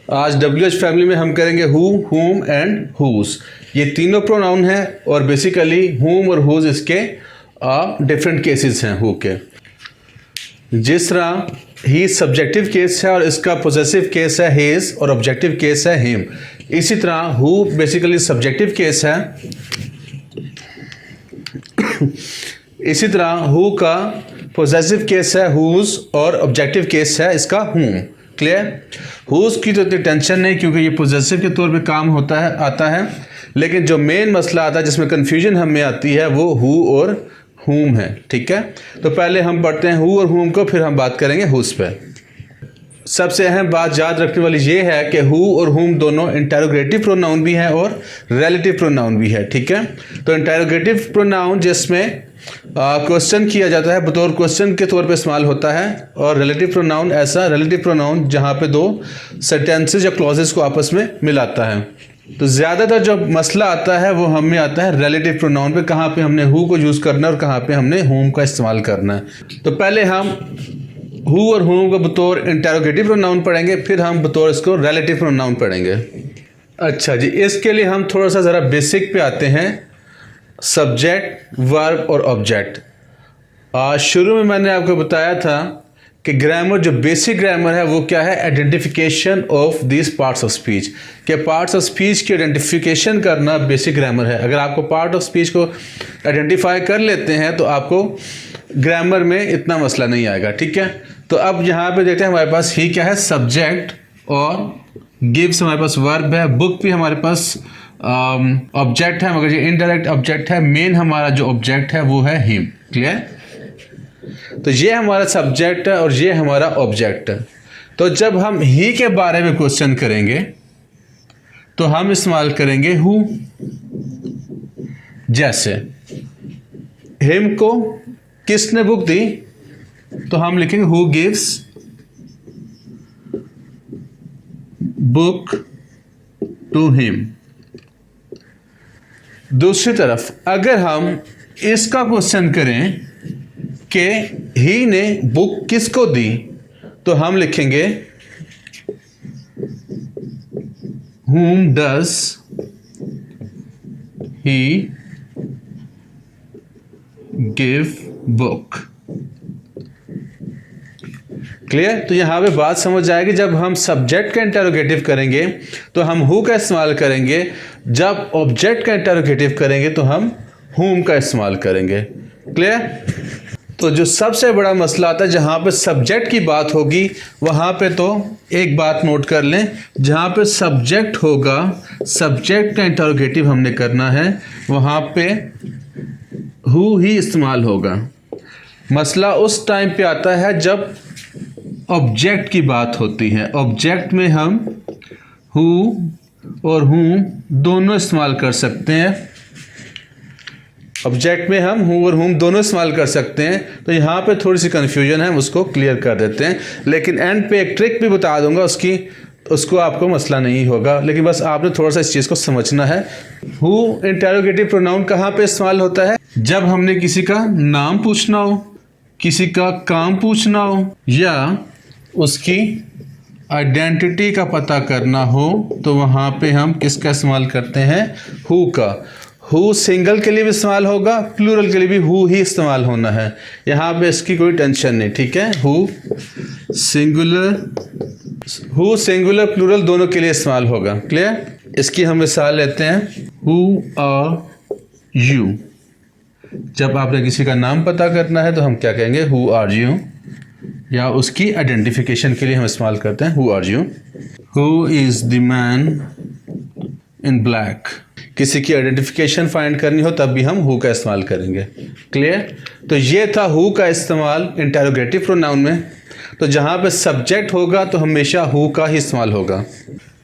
आज WH family में हम करेंगे हु, whom एंड whose। ये तीनों प्रोनाउन हैं और बेसिकली whom और whose इसके डिफरेंट केसेस हैं हु के। जिस तरह ही सब्जेक्टिव केस है और इसका पोजेसिव केस है हिज और ऑब्जेक्टिव केस है हिम, इसी तरह हु बेसिकली सब्जेक्टिव केस है, इसी तरह हु का पोजेसिव केस है हुज और ऑब्जेक्टिव केस है इसका हुम। क्लियर? हुज की तो इतनी टेंशन नहीं क्योंकि ये पोजेसिव के तौर पे काम होता है आता है, लेकिन जो मेन मसला आता है जिसमें कन्फ्यूजन हमें आती है वो हु और हुम है। ठीक है, तो पहले हम पढ़ते हैं हु और हुम को, फिर हम बात करेंगे हुज पे। सबसे अहम बात याद रखने वाली ये है कि हु और हुम दोनों इंटेरोगेटिव प्रोनाउन भी हैं और रिलेटिव प्रोनाउन भी है। ठीक है, तो इंटेरोगेटिव प्रोनाउन जिसमें क्वेश्चन किया जाता है बतौर क्वेश्चन के तौर पे इस्तेमाल होता है, और रिलेटिव प्रोनाउन ऐसा रिलेटिव प्रोनाउन जहाँ पे दो सेंटेंसेस या क्लॉजेस को आपस में मिलाता है। तो ज़्यादातर जो मसला आता है वो हमें आता है रिलेटिव प्रोनाउन पे, कहाँ पे हमने हु को यूज़ करना है और कहाँ पे हमने हुम का इस्तेमाल करना है। तो पहले हम हु और हुम को बतौर इंटेरोगेटिव प्रोनाउन पढ़ेंगे, फिर हम बतौर इसको रिलेटिव प्रोनाउन पढ़ेंगे। अच्छा जी, इसके लिए हम थोड़ा सा ज़रा बेसिक पे आते हैं, सब्जेक्ट, वर्ब और ऑब्जेक्ट। शुरू में मैंने आपको बताया था कि ग्रामर जो बेसिक ग्रामर है वो क्या है, identification of this parts of speech. कि पार्ट्स ऑफ स्पीच की आइडेंटिफिकेशन करना बेसिक ग्रामर है। अगर आपको पार्ट ऑफ स्पीच को आइडेंटिफाई कर लेते हैं तो आपको ग्रामर में इतना मसला नहीं आएगा। ठीक है, तो अब यहाँ पे देखते हैं हमारे पास ही क्या है, सब्जेक्ट, और गिव्स हमारे पास वर्ब है, बुक भी हमारे पास ऑब्जेक्ट है मगर ये इनडायरेक्ट ऑब्जेक्ट है, मेन हमारा जो ऑब्जेक्ट है वो है हिम। क्लियर? तो ये हमारा सब्जेक्ट है और ये हमारा ऑब्जेक्ट है। तो जब हम ही के बारे में क्वेश्चन करेंगे तो हम इस्तेमाल करेंगे हु। जैसे हिम को किसने बुक दी तो हम लिखेंगे who gives book to him. दूसरी तरफ अगर हम इसका क्वेश्चन करें कि ही ने बुक किसको दी तो हम लिखेंगे whom does he give book। Clear? तो यहां पे बात समझ आएगी। जब हम सब्जेक्ट का इंटेरोगेटिव करेंगे तो हम हु का इस्तेमाल करेंगे, जब ऑब्जेक्ट का इंटेरोगेटिव करेंगे तो हम whom का इस्तेमाल करेंगे। क्लियर? तो जो सबसे बड़ा मसला आता है जहाँ पे सब्जेक्ट की बात होगी वहाँ पे तो एक बात नोट कर लें, जहाँ पे सब्जेक्ट होगा, सब्जेक्ट का इंटरोगेटिव हमने करना है, वहाँ पे हु ही इस्तेमाल होगा। मसला उस टाइम पे आता है जब ऑब्जेक्ट की बात होती है। ऑब्जेक्ट में हम हु और हुम दोनों इस्तेमाल कर सकते हैं। ऑब्जेक्ट में हम हु और हुम दोनों इस्तेमाल कर सकते हैं। तो यहाँ पे थोड़ी सी कन्फ्यूजन है, हम उसको क्लियर कर देते हैं, लेकिन एंड पे एक ट्रिक भी बता दूंगा उसको आपको मसला नहीं होगा, लेकिन बस आपने थोड़ा सा इस चीज़ को समझना है। हु इंटेरोगेटिव प्रोनाउन कहाँ पे इस्तेमाल होता है, जब हमने किसी का नाम पूछना हो, किसी का काम पूछना हो, या उसकी आइडेंटिटी का पता करना हो, तो वहाँ पे हम किसका इस्तेमाल करते हैं, हु का। हु सिंगल के लिए भी इस्तेमाल होगा, प्लूरल के लिए भी हु ही इस्तेमाल होना है, यहाँ पे इसकी कोई टेंशन नहीं। ठीक है, हु सिंगुलर प्लूरल दोनों के लिए इस्तेमाल होगा। क्लियर? इसकी हम मिसाल लेते हैं, हु आर यू। जब आपने किसी का नाम पता करना है तो हम क्या कहेंगे, हु आर यू, या उसकी आइडेंटिफिकेशन के लिए हम इस्तेमाल करते हैं who are you. Who is the man in black. किसी की आइडेंटिफिकेशन फाइंड करनी हो तब भी हम हु का इस्तेमाल करेंगे। क्लियर? तो ये था हु का इस्तेमाल इंटेरोगेटिव प्रोनाउन में। तो जहाँ पे सब्जेक्ट होगा तो हमेशा हु का ही इस्तेमाल होगा।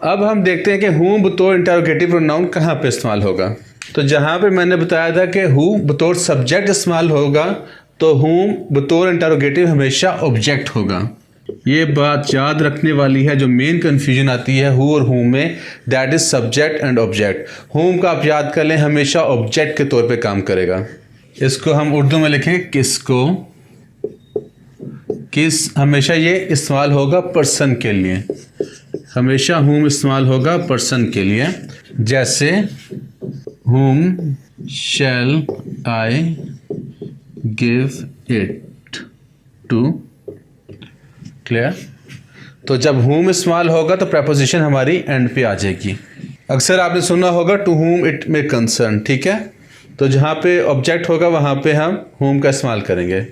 अब हम देखते हैं कि हु बतौर इंटेरोगेटिव प्रोनाउन कहाँ पे इस्तेमाल होगा। तो जहाँ पे मैंने बताया था कि हु बतौर सब्जेक्ट इस्तेमाल होगा तो हु बतौर इंटेरोगेटिव हमेशा ऑब्जेक्ट होगा। ये बात याद रखने वाली है, जो मेन कन्फ्यूजन आती है हु और हुम में, that is subject and object. हुम का आप याद कर लें हमेशा ऑब्जेक्ट के तौर पे काम करेगा। इसको हम उर्दू में लिखेंगे किसको। किस हमेशा ये इस्तेमाल होगा पर्सन के लिए। हमेशा whom इस्तेमाल होगा पर्सन के लिए, जैसे whom shall I give it to, clear. तो जब whom इस्तेमाल होगा तो preposition हमारी एंड पे आ जाएगी। अक्सर आपने सुना होगा to whom it may concern, ठीक है। तो जहाँ पे ऑब्जेक्ट होगा वहाँ पे हम whom का इस्तेमाल करेंगे।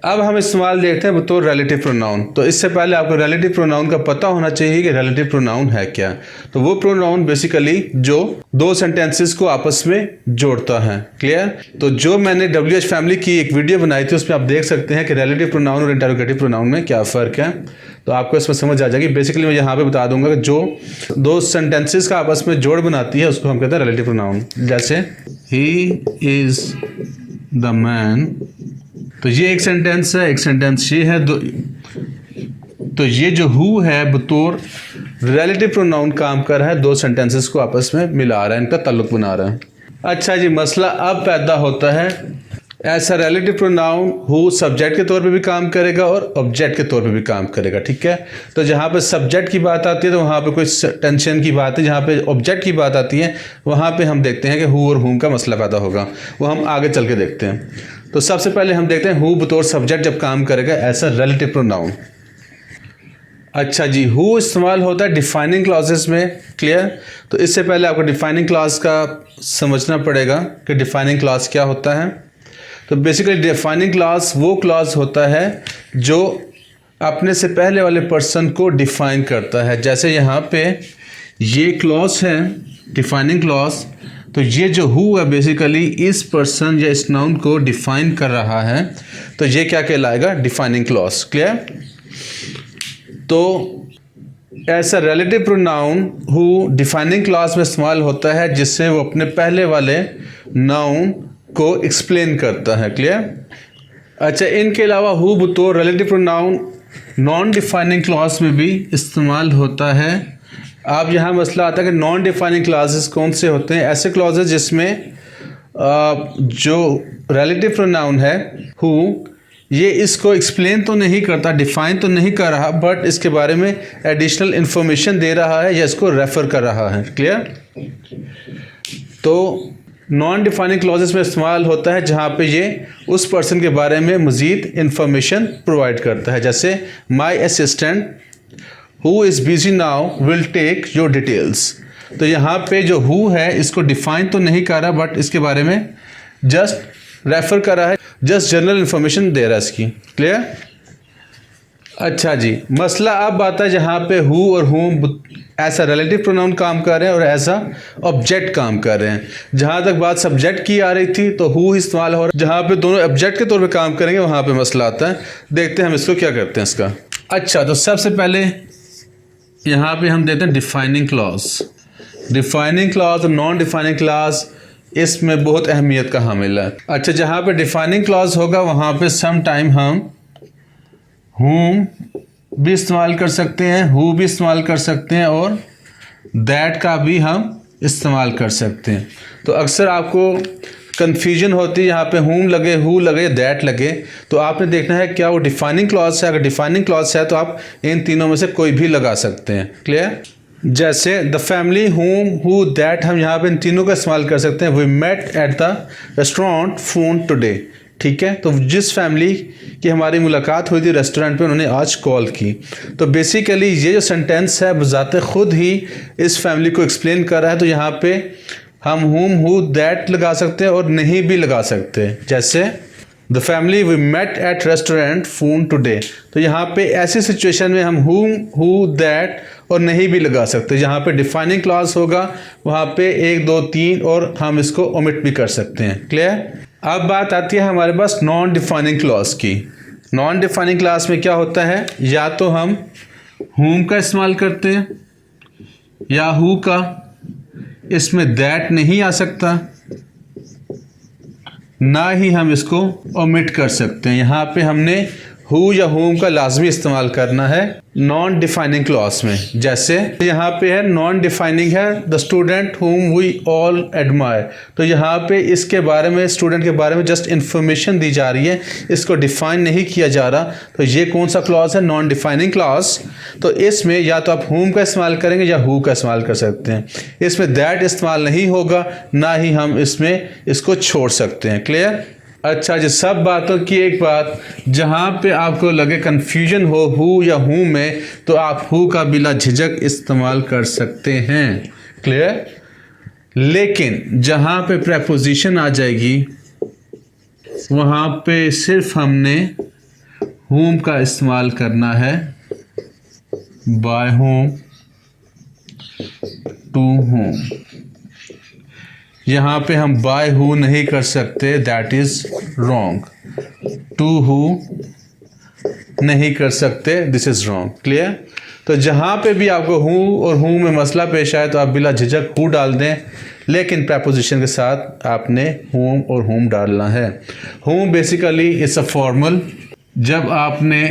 अब हम इस्तेमाल देखते हैं बतौर रिलेटिव प्रोनाउन। तो इससे पहले आपको रिलेटिव प्रोनाउन का पता होना चाहिए कि रिलेटिव प्रोनाउन है क्या। तो वो प्रोनाउन बेसिकली जो दो सेंटेंसेस को आपस में जोड़ता है, क्लियर। तो जो मैंने WH फैमिली की एक वीडियो बनाई थी उसमें आप देख सकते हैं कि रिलेटिव प्रोनाउन और इंटरोगेटिव प्रोनाउन में क्या फ़र्क है। तो आपको इसमें समझ आ जाएगी। बेसिकली मैं यहाँ पे बता दूंगा कि जो दो सेंटेंसेस का आपस में जोड़ बनाती है उसको हम कहते हैं रिलेटिव प्रोनाउन। जैसे ही इज़ द मैन, तो ये एक सेंटेंस है, एक सेंटेंस ये है। तो ये जो हु है बतौर रिलेटिव प्रोनाउन काम कर रहा है, दो सेंटेंसेस को आपस में मिला रहा है, इनका ताल्लुक बना रहा है। अच्छा जी, मसला अब पैदा होता है, ऐसा रिलेटिव प्रोनाउन हु सब्जेक्ट के तौर पे भी काम करेगा और ऑब्जेक्ट के तौर पे भी काम करेगा, ठीक है। तो जहाँ पे सब्जेक्ट की बात आती है तो वहाँ पे कोई टेंशन की बात है, जहाँ पे ऑब्जेक्ट की बात आती है वहाँ पे हम देखते हैं कि हु और हुम का मसला पैदा होगा। वो हम आगे चल के देखते हैं। तो सबसे पहले हम देखते हैं हु बतौर सब्जेक्ट जब काम करेगा ऐसा रिलेटिव प्रोनाउन। अच्छा जी, हु इस्तेमाल होता है डिफाइनिंग क्लॉजेस में, क्लियर। तो इससे पहले आपको डिफाइनिंग क्लॉज का समझना पड़ेगा कि डिफाइनिंग क्लॉज क्या होता है। तो बेसिकली डिफाइनिंग क्लॉज वो क्लॉज होता है जो अपने से पहले वाले पर्सन को डिफाइन करता है। जैसे यहाँ पे ये क्लॉज है डिफाइनिंग क्लॉज, तो ये जो हु है बेसिकली इस पर्सन या इस नाउन को डिफाइन कर रहा है, तो ये क्या कहलाएगा, डिफाइनिंग क्लॉज, क्लियर। तो ऐसा relative pronoun who defining clause में इस्तेमाल होता है जिससे वो अपने पहले वाले नाउन को एक्सप्लेन करता है, क्लियर। अच्छा, इनके अलावा हु बतौर relative pronoun non defining clause में भी इस्तेमाल होता है। अब यहाँ मसला आता है कि नॉन डिफाइनिंग क्लॉजेस कौन से होते हैं। ऐसे क्लॉजेस जिसमें जो रिलेटिव प्रोनाउन है हु, ये इसको एक्सप्लेन तो नहीं करता, डिफाइन तो नहीं कर रहा, बट इसके बारे में एडिशनल इंफॉर्मेशन दे रहा है या इसको रेफर कर रहा है, क्लियर। तो नॉन डिफाइनिंग क्लॉजेस में इस्तेमाल होता है जहाँ पे ये उस पर्सन के बारे में मज़ीद इंफॉर्मेशन प्रोवाइड करता है। जैसे my assistant who is busy now will take your details. तो यहाँ पे जो हु है इसको डिफाइन तो नहीं कर रहा, बट इसके बारे में जस्ट रेफर कर रहा है, जस्ट जनरल इंफॉर्मेशन दे रहा है इसकी, क्लियर। अच्छा जी, मसला अब आता है जहाँ पे हु और हुम ऐसा रिलेटिव प्रोनाउन काम कर रहे हैं और ऐसा ऑब्जेक्ट काम कर रहे हैं। जहाँ तक बात सब्जेक्ट की आ रही थी तो हु इस्तेमाल हो रहा है, जहाँ पे दोनों ऑब्जेक्ट के तौर पे काम करेंगे वहाँ पे मसला आता है। देखते हैं हम इसको क्या करते हैं इसका। अच्छा, तो सबसे पहले यहाँ पे हम देते हैं डिफाइनिंग क्लॉज। डिफाइनिंग क्लॉज और नॉन डिफाइनिंग क्लॉज इसमें बहुत अहमियत का हामिल है। अच्छा, जहाँ पे डिफाइनिंग क्लॉज होगा वहाँ पे सम टाइम हम whom भी इस्तेमाल कर सकते हैं, हु भी इस्तेमाल कर सकते हैं और दैट का भी हम इस्तेमाल कर सकते हैं। तो अक्सर आपको कन्फ्यूजन होती है, यहाँ पे whom लगे, हु लगे, दैट लगे, तो आपने देखना है क्या वो डिफाइनिंग क्लॉज है। अगर डिफाइनिंग क्लॉज है तो आप इन तीनों में से कोई भी लगा सकते हैं, क्लियर। जैसे the family whom, who, that, हम यहाँ पे इन तीनों का इस्तेमाल कर सकते हैं। We met at the restaurant phone today, ठीक है। तो जिस फैमिली की हमारी मुलाकात हुई थी रेस्टोरेंट पे, उन्होंने आज कॉल की। तो बेसिकली ये जो सेंटेंस है बज़ाते खुद ही इस फैमिली को एक्सप्लेन कर रहा है। तो यहाँ पे हम whom, हु, दैट लगा सकते हैं और नहीं भी लगा सकते। जैसे the family we met at restaurant phone today, तो यहाँ पे ऐसी सिचुएशन में हम whom, हु, दैट और नहीं भी लगा सकते। जहाँ पे डिफाइनिंग क्लॉज होगा वहाँ पे 1, 2, 3 और हम इसको ओमिट भी कर सकते हैं, क्लियर। अब बात आती है हमारे पास नॉन डिफाइनिंग क्लॉज की। नॉन डिफाइनिंग क्लॉज में क्या होता है, या तो हम whom का इस्तेमाल करते हैं या हु का, इसमें दैट नहीं आ सकता, ना ही हम इसको ओमिट कर सकते हैं। यहाँ पे हमने हु या whom का लाजमी इस्तेमाल करना है नॉन डिफाइनिंग क्लॉज में। जैसे यहाँ पे है नॉन डिफाइनिंग है the student whom we all admire, तो यहाँ पे इसके बारे में, स्टूडेंट के बारे में जस्ट इंफॉर्मेशन दी जा रही है, इसको डिफाइन नहीं किया जा रहा। तो ये कौन सा क्लॉज है? Non defining clause. तो इसमें या तो आप whom का इस्तेमाल करेंगे या who का इस्तेमाल कर सकते हैं। इसमें दैट इस्तेमाल नहीं होगा, ना ही हम इसमें इसको छोड़ सकते हैं। क्लियर? अच्छा जी, सब बातों की एक बात, जहाँ पे आपको लगे कंफ्यूजन हो हु या हूँ में, तो आप हु का बिला झिझक इस्तेमाल कर सकते हैं। क्लियर? लेकिन जहाँ पे प्रेपोजिशन आ जाएगी वहाँ पे सिर्फ हमने whom का इस्तेमाल करना है, by whom, to whom। यहाँ पे हम by who नहीं कर सकते, that is wrong. to who नहीं कर सकते, दिस इज रॉन्ग। क्लियर? तो जहाँ पे भी आपको who और whom में मसला पेश आए तो आप बिला झिझक who डाल दें, लेकिन प्रेपोजिशन के साथ आपने whom और whom डालना है। whom basically it's a formal. जब आपने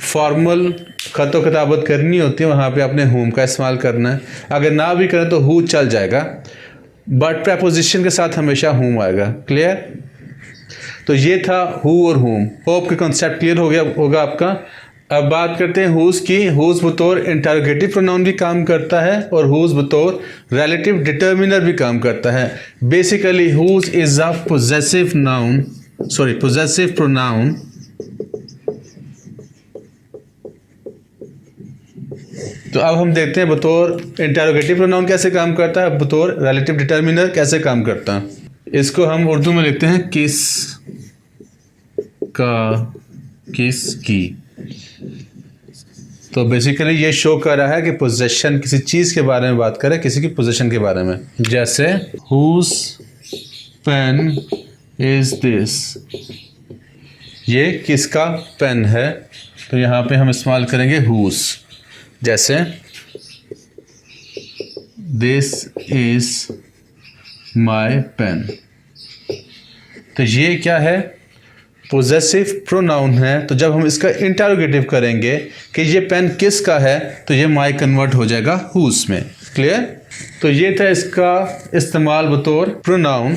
फॉर्मल ख़त किताबत करनी होती है वहाँ पे आपने whom का इस्तेमाल करना है। अगर ना भी करें तो who चल जाएगा, बट प्रेपोजिशन के साथ हमेशा whom आएगा। क्लियर? तो ये था who और whom। होप कि कॉन्सेप्ट क्लियर हो गया होगा आपका। अब बात करते हैं whose की। whose बतौर इंटरोगेटिव प्रोनाउन भी काम करता है और whose बतौर रिलेटिव डिटर्मिनर भी काम करता है। Basically whose is a possessive noun, sorry possessive pronoun तो अब हम देखते हैं बतौर इंटरोगेटिव प्रोनाउन कैसे काम करता है, बतौर रिलेटिव डिटर्मिनर कैसे काम करता है। इसको हम उर्दू में लिखते हैं किस का, किस की। तो बेसिकली ये शो कर रहा है कि पोजेशन, किसी चीज़ के बारे में बात करें, किसी की पोजेशन के बारे में। जैसे whose पेन इज दिस, ये किसका पेन है, तो यहाँ पे हम इस्तेमाल करेंगे whose। जैसे दिस इज माई पेन, तो ये क्या है? पोजेसिव प्रोनाउन है। तो जब हम इसका इंटरोगेटिव करेंगे कि ये पेन किसका है, तो ये माई कन्वर्ट हो जाएगा whose में। क्लियर? तो ये था इसका इस्तेमाल बतौर प्रोनाउन।